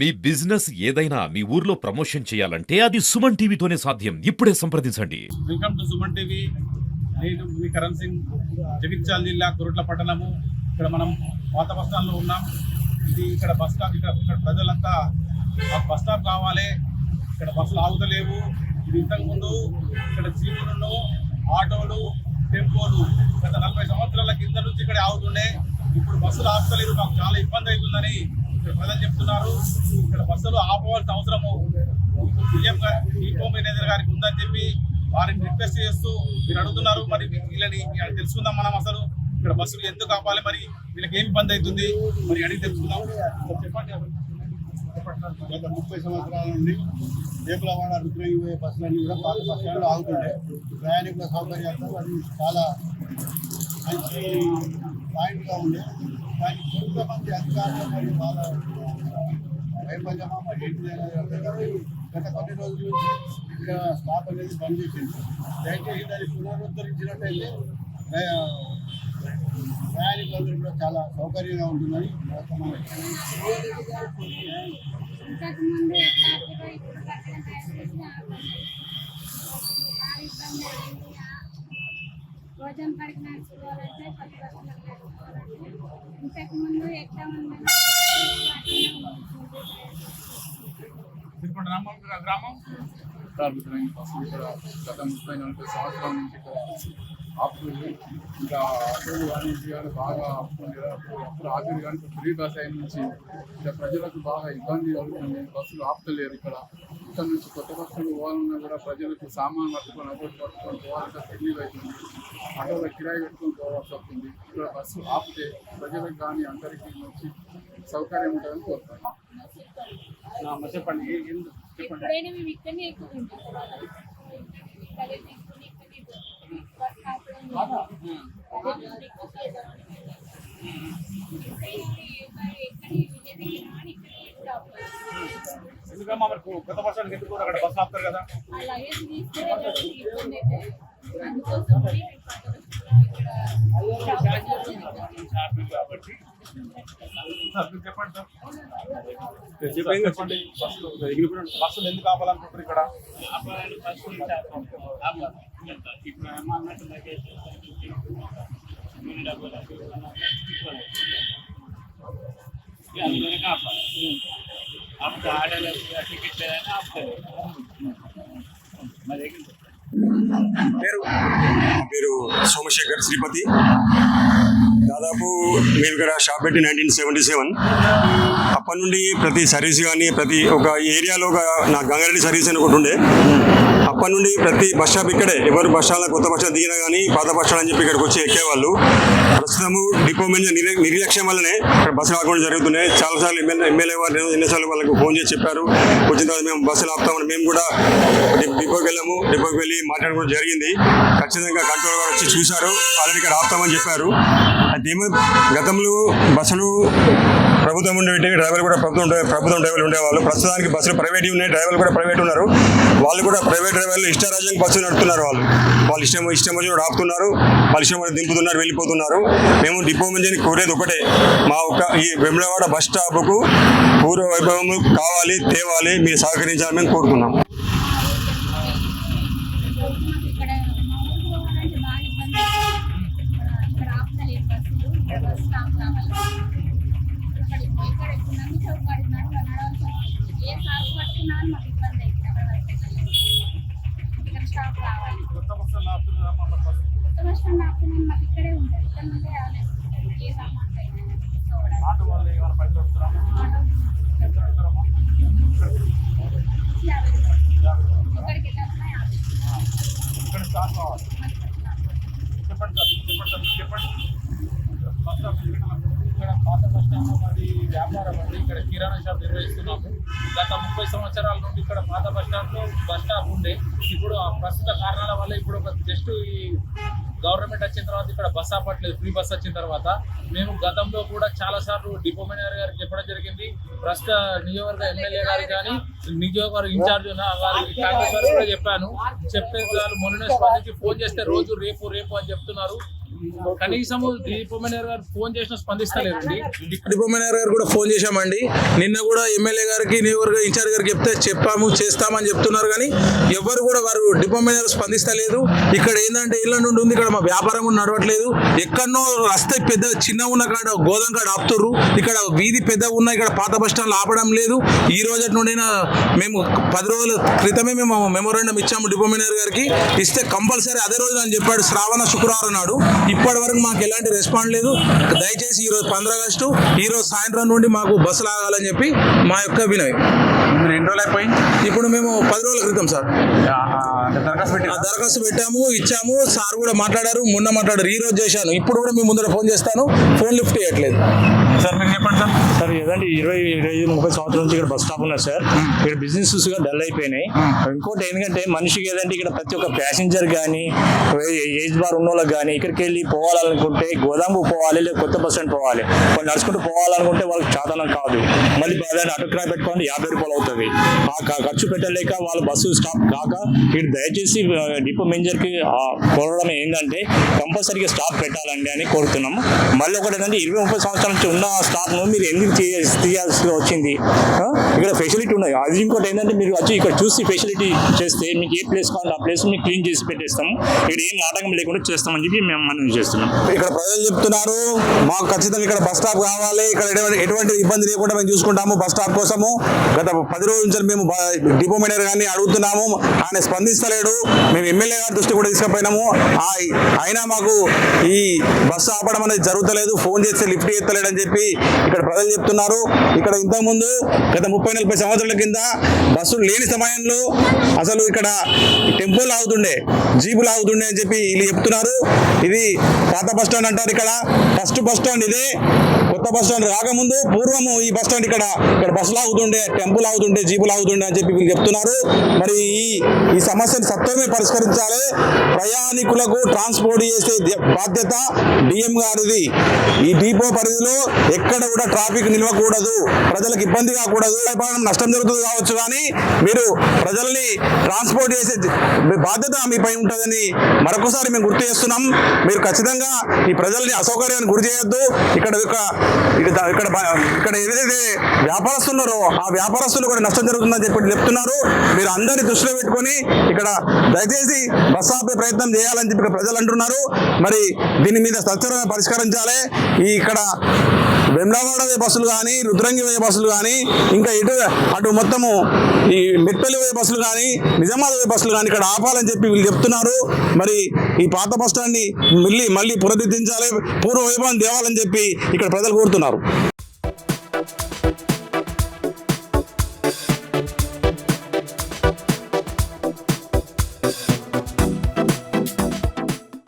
మీ business ఏదైనా మీ ఊర్లో promotion చేయాలంటే అది సుమన్ టీవీతోనే సాధ్యం. ఇప్పుడే సంప్రదించండి. Welcome to Suman TV. నేను మీ కరణ్ సింగ్, జగిత్యాల జిల్లా కురుట్ల పట్టణము. ఇక్కడ మనం పాత బస్ స్టాండ్లో ఉన్నాం. ఇది ఇక్కడ బస్ స్టాప్. ఇక్కడ ప్రజలంతా బస్ స్టాప్ కావాలి, ఇక్కడ బస్సులు ఆగుతలేవు. ఇది ఇంతకుముందు ఇక్కడ జీపులను, ఆటోలు, టెంపోలు గత 40 సంవత్సరాల కింద నుంచి ఇక్కడ ఆగుతుండే. ఇప్పుడు బస్సులు ఆపుతలేరు, మాకు చాలా ఇబ్బంది అవుతుందని ఇక్కడ ప్రజలు చెప్తున్నారు. ఇక్కడ బస్సులు ఆపవలసిన అవసరము సీఎం డిపో మేనేజర్ గారికి ఉందని చెప్పి వారిని రిక్వెస్ట్ చేస్తూ మీరు అడుగుతున్నారు. మరి వీళ్ళని తెలుసుకుందాం మనం. అసలు ఇక్కడ బస్సులు ఎందుకు ఆపాలి, మరి వీళ్ళకి ఏం ఇబ్బంది అవుతుంది, మరి అడిగి తెలుసుకుందాం. చెప్పండి. గత 30 సంవత్సరాల నుండి వేపులవాడ రుద్రగిరి బస్సులన్నీ కూడా పాత బస్ స్టాండ్లో ఆగుతుండే. ప్రయాణికుల సౌకర్యార్థం అది చాలా మంచి పాయింట్గా ఉండే. కానీ కొంతమంది అధికారులు మరియు వాళ్ళ వైఫల్యమా మరి ఏంటి అనేది గత కొన్ని రోజుల నుంచి ఇక్కడ స్టాప్ అనేది బంద్ చేసింది. దయచేసి దాన్ని పునరుద్ధరించినట్టయితే ప్రయాణికులందరూ కూడా చాలా సౌకర్యంగా ఉంటుందని భోజనం పడికి నడుచుకోవాలంటే కొత్త బస్సులు నడుచుకోవాలంటే ఇంతకుముందు ఎట్లా ఉందని గ్రామం బస్సులు ఇక్కడ గత 30-40 సంవత్సరాల నుంచి ఇక్కడ ఆపుతుంది. ఇంకా ఆటోలు కానీ కానీ బాగా ఆపుతుంది కదా. అప్పుడు ఆఖరి కానీ ఫ్రీ బస్ అయిన నుంచి ఇక్కడ ప్రజలకు బాగా ఇబ్బంది అవుతుంది. బస్సులు ఆపుతలేరు. ఇక్కడ నుంచి కొత్త బస్సులు పోవాలన్నా కూడా ప్రజలకు సామాన్ పట్టుకొని అబోట్ పట్టుకొని పోవాలంటే తెలియదు అవుతుంది. ఆటోలో కిరాయి పెట్టుకొని పోవాల్సి వస్తుంది. ఇక్కడ బస్సు ఆపితే ప్రజలకు కానీ అందరికీ మంచి సౌకర్యం ఉంటుందని కోరుతాను. చెప్పండి. ఎప్పుడైనా మేము ఇక్కడనే ఎక్కువ ఉంటాం. ఎందుకమ్మా మరి కొత్త బస్ స్టాండ్ ఎందుకు అక్కడ బస్సు ఆపుతారు కదా? చెప్పండి. బస్సులు ఎందుకు ఆపాలనుకుంటారు ఇక్కడ? పేరు సోమశేఖర్ శ్రీపతి. దాదాపు మేము ఇక్కడ షాప్ పెట్టి 1977. అప్పటి నుండి ప్రతి సర్వీస్ కానీ ప్రతి ఒక ఏరియాలో నా గంగారెడ్డి సర్వీస్ అని ఒకటి ఉండే. అప్పటి నుండి ప్రతి బస్ స్టాప్ ఇక్కడే. ఎవరు బస్ స్టాండ్లో కొత్త బస్ స్టాండ్ దిగినా కానీ పాత బస్ స్టాండ్ అని చెప్పి ఇక్కడికి వచ్చి ఎక్కేవాళ్ళు. ప్రస్తుతము డిపో మేనేజర్ నిర్లక్ష్యం వల్లనే ఇక్కడ బస్సులు ఆపడం జరుగుతున్నాయి. చాలాసార్లు ఎమ్మెల్యే వారు ఎన్నిసార్లు వాళ్ళకు ఫోన్ చేసి చెప్పారు. వచ్చిన తర్వాత మేము బస్సులు ఆపుతామని మేము కూడా డిపోకి వెళ్ళాము. డిపోకి వెళ్ళి మాట్లాడడం జరిగింది. ఖచ్చితంగా కంట్రోల్ గారు వచ్చి చూశారు. ఆల్రెడీ ఇక్కడ ఆపుతామని చెప్పారు. అయితే గతంలో బస్సులు ప్రభుత్వం ఉండే డ్రైవర్లు కూడా ప్రభుత్వం డ్రైవర్లు ఉండేవాళ్ళు. ప్రస్తుతానికి బస్సులు ప్రైవేట్ ఉన్నాయి, డ్రైవర్లు కూడా ప్రైవేట్ ఉన్నారు. వాళ్ళు కూడా ప్రైవేట్ డ్రైవర్లు ఇష్టారాజ్యంగా బస్సులు నడుపుతున్నారు. వాళ్ళు ఇష్టం వచ్చి ఆపుతున్నారు, వాళ్ళ ఇష్టం దింపుతున్నారు, వెళ్ళిపోతున్నారు. మేము డిపో నుంచి కోరేది ఒకటే, మా ఈ వేములవాడ బస్ స్టాప్కు పూర్వ వైభవం కావాలి, తేవాలి, మీరు సహకరించాలని మేము కోరుతున్నాం. కొత్త బస్సులు ఆపుతున్నారు. ఇక్కడే ఉంటారు. ఇక్కడ నుండి ఏ సామాన్ ఆటో వాళ్ళు ఏమైనా పైసలు వస్తున్నారా? ఎంత అడుగుతారమ్మా? ఇక్కడికి వెళ్ళాలన్నా ఇక్కడ స్టార్ట్ కావాలి. చెప్పండి సార్, చెప్పండి. బస్ స్టాప్ ఇక్కడ పాత బస్ స్టాండ్ మరి వ్యాపారం అండి. ఇక్కడ కిరాణా షాప్ నిర్వహిస్తున్నాము. గత 30 సంవత్సరాల నుండి ఇక్కడ పాత బస్ స్టాప్ ఉండే. ఇప్పుడు ప్రస్తుత కారణాల వల్ల ఇప్పుడు ఒక జస్ట్ ఈ గవర్నమెంట్ వచ్చిన తర్వాత ఇక్కడ బస్ ఆపట్లేదు. ఫ్రీ బస్ వచ్చిన తర్వాత మేము గతంలో కూడా చాలా సార్లు డిపో మేనేజర్ గారికి చెప్పడం జరిగింది. ప్రస్తుత నియోజకవర్గ ఎమ్మెల్యే గారికి కానీ నియోజకవర్గ ఇన్ఛార్జ్ ఉన్న వారికి కాంగ్రెస్ గారు కూడా చెప్పాను. చెప్తే వాళ్ళు మొన్ననే స్పందించి ఫోన్ చేస్తే రోజు రేపు అని చెప్తున్నారు. కనీసము దీపం మేనేజర్ గారు ఫోన్ చేసినా స్పందిస్తలేరండి. డిపో మేనేజర్ గారు కూడా ఫోన్ చేశామండి. నిన్న కూడా ఎమ్మెల్యే గారికి ఇన్ఛార్జ్ గారికి చెప్తే చెప్పాము చేస్తామని చెప్తున్నారు, కానీ ఎవరు కూడా వారు డిపో మేనేజర్ స్పందిస్తలేదు. ఇక్కడ ఏంటంటే ఇళ్ళ నుండి ఉంది, ఇక్కడ మా వ్యాపారం కూడా నడవట్లేదు. ఎక్కడనో రస్తే పెద్ద చిన్న ఉన్న కాడ గోదాం కాడ ఆపుతుర్రు, ఇక్కడ వీధి పెద్ద ఉన్న ఇక్కడ పాత బస్ స్టాండ్ ఆపడం లేదు. ఈ రోజు నుండి మేము 10 రోజుల క్రితమే మేము మెమోరాండం ఇచ్చాము డిపో మేనేజర్ గారికి. ఇస్తే కంపల్సరీ అదే రోజు అని చెప్పాడు, శ్రావణ శుక్రవారం నాడు. ఇప్పటి వరకు మాకు ఎలాంటి రెస్పాండ్ లేదు. దయచేసి ఈరోజు 15 ఆగస్టు ఈ రోజు సాయంత్రం నుండి మాకు బస్సు లాగాలని చెప్పి మా యొక్క వినయం. మీరు ఎన్ని రోజులు అయిపోయి ఇప్పుడు మేము 10 రోజుల క్రితం సార్ దరఖాస్తు పెట్టాము, ఇచ్చాము. సార్ కూడా మాట్లాడారు, మొన్న మాట్లాడారు, ఈ రోజు చేశాను. ఇప్పుడు కూడా మీ ముందర ఫోన్ చేస్తాను, ఫోన్ లిఫ్ట్ చేయట్లేదు. సార్ మీరు చెప్పండి సార్. సార్ ఏదంటే 20-30 సంవత్సరాల నుంచి ఇక్కడ బస్ స్టాప్ ఉన్నది సార్. ఇక్కడ బిజినెస్ గా డల్ అయిపోయినాయి. ఇంకోటి ఏంటంటే మనిషికి ఏదంటే ఇక్కడ ప్రతి ఒక్క ప్యాసింజర్ కానీ ఏజ్ బార్ ఉన్న వాళ్ళకి కానీ ఇక్కడికి వెళ్ళి పోవాలనుకుంటే గోదాంబు పోవాలి, లేదా కొత్త బస్ స్టాండ్ పోవాలి. వాళ్ళు నడుచుకుంటూ పోవాలనుకుంటే వాళ్ళకి చాదనం కాదు. మళ్ళీ ఆటో కిరాయి పెట్టుకోండి 50 రూపాయలు అవుతుంది. ఆ ఖర్చు పెట్టలేక వాళ్ళు బస్సు స్టాప్ కాక ఇక్కడ దయచేసి డిపో మేనేజర్కి కోరడం ఏంటంటే కంపల్సరీగా స్టాప్ పెట్టాలండి అని కోరుతున్నాము. మళ్ళీ ఒకటి ఏంటంటే 20-30 సంవత్సరాల నుంచి ఉన్న స్టాప్ను మీరు ఎందుకు తీయాల్సి వచ్చింది? ఇక్కడ ఫెసిలిటీ ఉన్నాయి. అది ఇంకోటి ఏంటంటే మీరు వచ్చి ఇక్కడ చూసి ఫెసిలిటీ చేస్తే మీకు ఏ ప్లేస్ కావాలంటే ఆ ప్లేస్ మీకు క్లీన్ చేసి పెట్టేస్తాము. ఇక్కడ ఏం ఆటంకం లేకుండా చేస్తామని చెప్పి మేము మనం చేస్తున్నాం. ఇక్కడ ప్రజలు చెప్తున్నారు మాకు ఖచ్చితంగా ఇక్కడ బస్ స్టాప్ కావాలి, ఇక్కడ ఎటువంటి ఇబ్బంది లేకుండా మేము చూసుకుంటాము బస్ స్టాప్ కోసము. గత 10 రోజుల నుంచి మేము డిపో మేనేజర్ గారిని అడుగుతున్నాము, ఆయన స్పందిస్తలేడు. మేము ఎమ్మెల్యే గారి దృష్టి కూడా తీసుకుపోయినాము, అయినా మాకు ఈ బస్సు ఆపడం అనేది జరుగుతలేదు. ఫోన్ చేస్తే లిఫ్ట్ ఎత్తలేడు అని చెప్పి ఇక్కడ ప్రజలు చెప్తున్నారు. ఇక్కడ ఇంతకుముందు గత 30-40 సంవత్సరాల కింద బస్సులు లేని సమయంలో అసలు ఇక్కడ టెంపోలు ఆగుతుండే, జీపులు ఆగుతుండే అని చెప్పి వీళ్ళు చెప్తున్నారు. ఇది పాత బస్ స్టాండ్ అంటారు. ఇక్కడ ఫస్ట్ బస్ స్టాండ్ ఇదే. కొత్త బస్ స్టాండ్ రాకముందు పూర్వము ఈ బస్ స్టాండ్ ఇక్కడ బస్సులు ఆగుతుండే, టెంపుల్ ఆగుతుండే, జీపులు ఆగుతుండే అని చెప్పి వీళ్ళు చెప్తున్నారు. మరి ఈ సమస్యను సత్వరమే పరిష్కరించాలి. ప్రయాణికులకు ట్రాన్స్పోర్ట్ చేసే బాధ్యత డిఎం గారిది. ఈ డిపో పరిధిలో ఎక్కడ కూడా ట్రాఫిక్ నిలవకూడదు, ప్రజలకు ఇబ్బంది కాకూడదు. నష్టం జరుగుతుంది కావచ్చు, కానీ మీరు ప్రజల్ని ట్రాన్స్పోర్ట్ చేసే బాధ్యత మీపై ఉంటుందని మరొకసారి మేము గుర్తు చేస్తున్నాం. మీరు ఖచ్చితంగా ఈ ప్రజల్ని అసౌకర్యాన్ని గురి చేయొద్దు. ఇక్కడ ఏదైతే వ్యాపారస్తున్నారో ఆ వ్యాపారస్తులు కూడా నష్టం జరుగుతుందని చెప్పి చెప్తున్నారు. మీరు అందరినీ దృష్టిలో పెట్టుకొని ఇక్కడ దయచేసి బస్ ఆపే ప్రయత్నం చేయాలని చెప్పి ప్రజలు అంటున్నారు. మరి దీని మీద సత్వరమే పరిష్కరించాలి. ఇక్కడ వెమ్లవాడ బస్సులు కానీ, రుద్రంగి పోయే బస్సులు కానీ, ఇంకా అటు మొత్తము ఈ మెట్పల్లి పోయే బస్సులు కానీ, నిజామాబాద్ పోయే బస్సులు కానీ ఇక్కడ ఆపాలని చెప్పి వీళ్ళు చెప్తున్నారు. మరి ఈ పాత బస్ స్టాండ్ని మళ్ళీ పునరుద్ధరించాలి, పూర్వ వైభవం తేవాలని చెప్పి ఇక్కడ ప్రజలు కోరుతున్నారు.